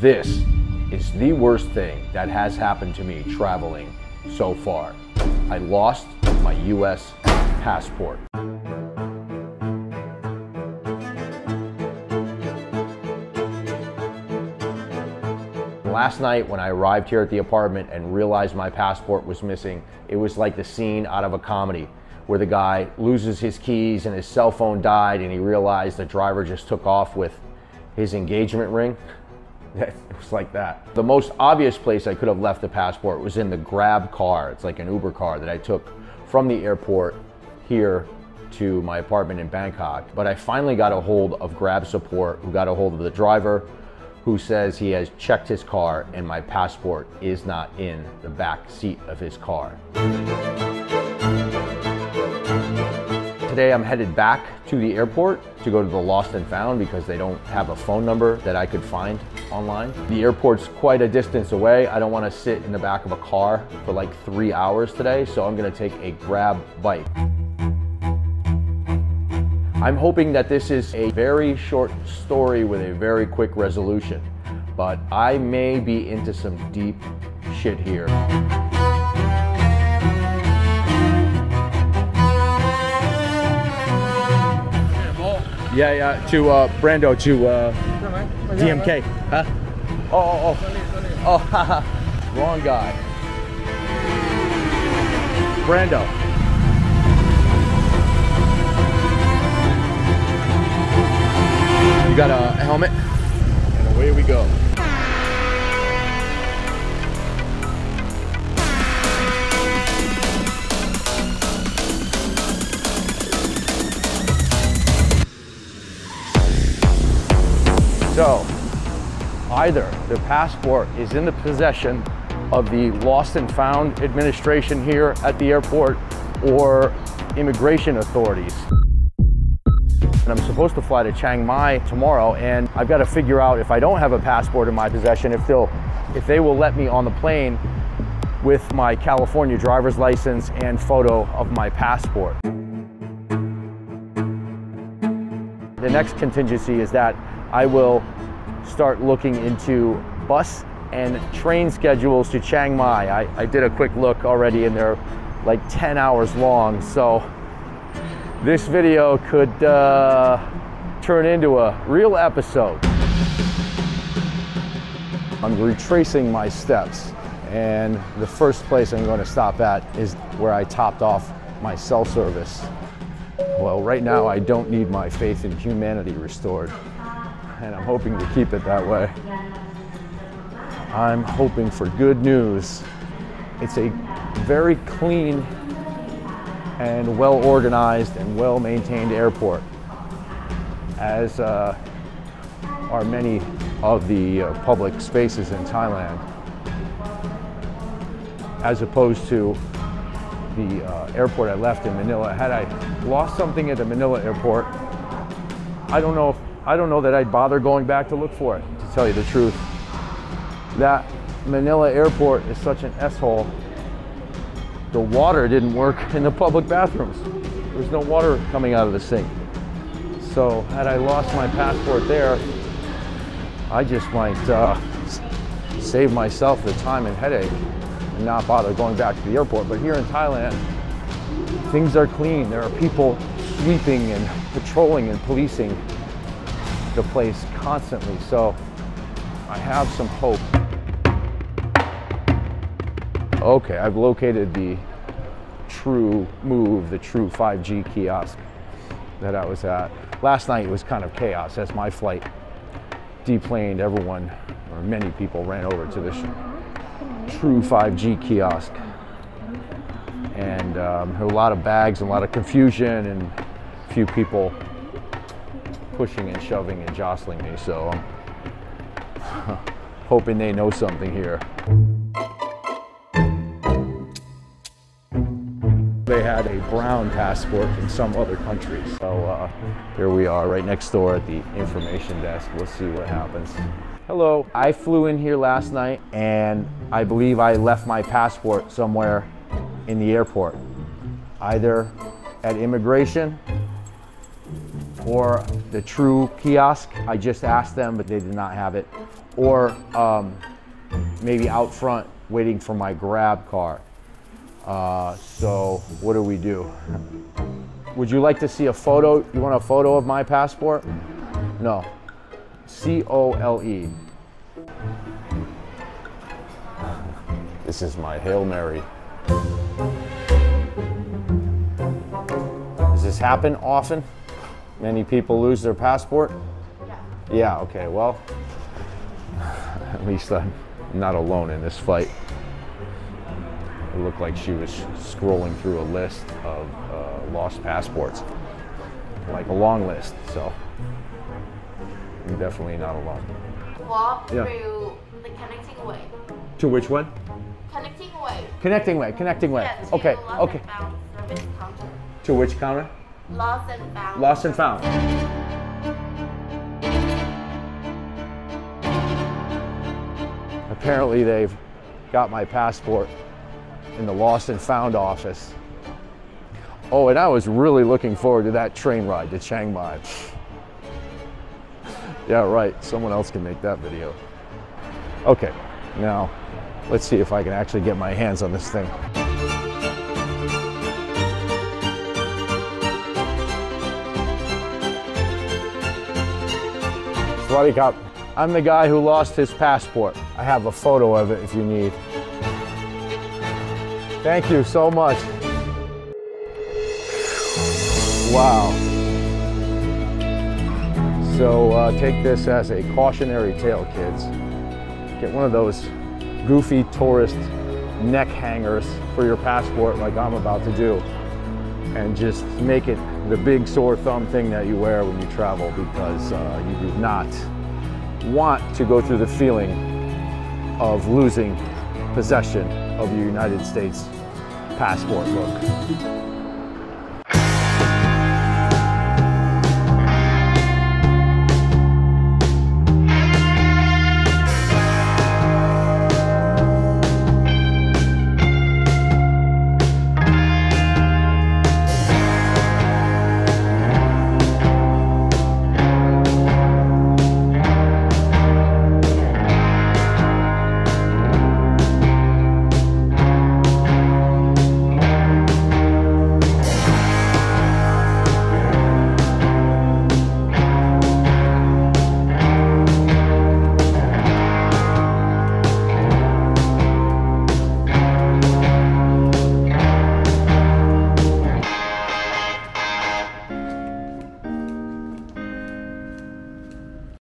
This is the worst thing that has happened to me traveling so far. I lost my US passport. Last night when I arrived here at the apartment and realized my passport was missing, it was like the scene out of a comedy where the guy loses his keys and his cell phone died and he realized the driver just took off with his engagement ring. It was like that. The most obvious place I could have left the passport was in the Grab car. It's like an Uber car that I took from the airport here to my apartment in Bangkok. But I finally got a hold of Grab support, who got a hold of the driver, who says he has checked his car and my passport is not in the back seat of his car. Today I'm headed back to the airport to go to the Lost and Found because they don't have a phone number that I could find online. The airport's quite a distance away. I don't want to sit in the back of a car for like 3 hours today, so I'm going to take a Grab bike. I'm hoping that this is a very short story with a very quick resolution, but I may be into some deep shit here. Yeah, to Brando, to DMK. Huh? Oh, haha. Wrong guy. Brando. You got a helmet? And away we go. So, either the passport is in the possession of the Lost and Found administration here at the airport or immigration authorities. And I'm supposed to fly to Chiang Mai tomorrow, and I've got to figure out, if I don't have a passport in my possession, if they will let me on the plane with my California driver's license and photo of my passport. The next contingency is that I will start looking into bus and train schedules to Chiang Mai. I did a quick look already and they're like 10 hours long, so this video could turn into a real episode. I'm retracing my steps, and the first place I'm going to stop at is where I topped off my cell service. Well, right now I don't need my faith in humanity restored, and I'm hoping to keep it that way. I'm hoping for good news. It's a very clean and well-organized and well-maintained airport, as are many of the public spaces in Thailand, as opposed to the airport I left in Manila. Had I lost something at the Manila airport, I don't know that I'd bother going back to look for it, to tell you the truth. That Manila airport is such an S-hole. The water didn't work in the public bathrooms. There was no water coming out of the sink. So had I lost my passport there, I just might save myself the time and headache and not bother going back to the airport. But here in Thailand, things are clean. There are people sweeping and patrolling and policing the place constantly. So I have some hope. Okay, I've located the true move, the true 5G kiosk that I was at. Last night it was kind of chaos as my flight deplaned. Everyone, or many people, ran over to this true 5G kiosk. And there were a lot of bags and a lot of confusion and a few people pushing and shoving and jostling me. So I'm hoping they know something here. They had a brown passport in some other countries. So here we are right next door at the information desk. We'll see what happens. Hello. I flew in here last night and I believe I left my passport somewhere in the airport, either at immigration or the true kiosk. I just asked them, but they did not have it. or maybe out front waiting for my grab car. So what do we do? Would you like to see a photo? You want a photo of my passport? No. C-O-L-E. This is my Hail Mary. Does this happen often? Many people lose their passport? Yeah. Yeah, okay, well, at least I'm not alone in this fight. It looked like she was scrolling through a list of lost passports, like a long list, so I'm definitely not alone. Walk Yeah. through the connecting way. To which one? Connecting way. Connecting way, connecting way. Yeah, to Okay, lost okay. and found service counter. To which counter? Lost and found. Lost and found. Apparently they've got my passport in the lost and found office. Oh, and I was really looking forward to that train ride to Chiang Mai. Yeah, right, someone else can make that video. Okay, now let's see if I can actually get my hands on this thing. Swadee Kap. I'm the guy who lost his passport. I have a photo of it if you need. Thank you so much. Wow. So take this as a cautionary tale, kids. Get one of those goofy tourist neck hangers for your passport like I'm about to do, and just make it the big sore thumb thing that you wear when you travel, because you do not want to go through the feeling of losing possession of your United States passport. Look.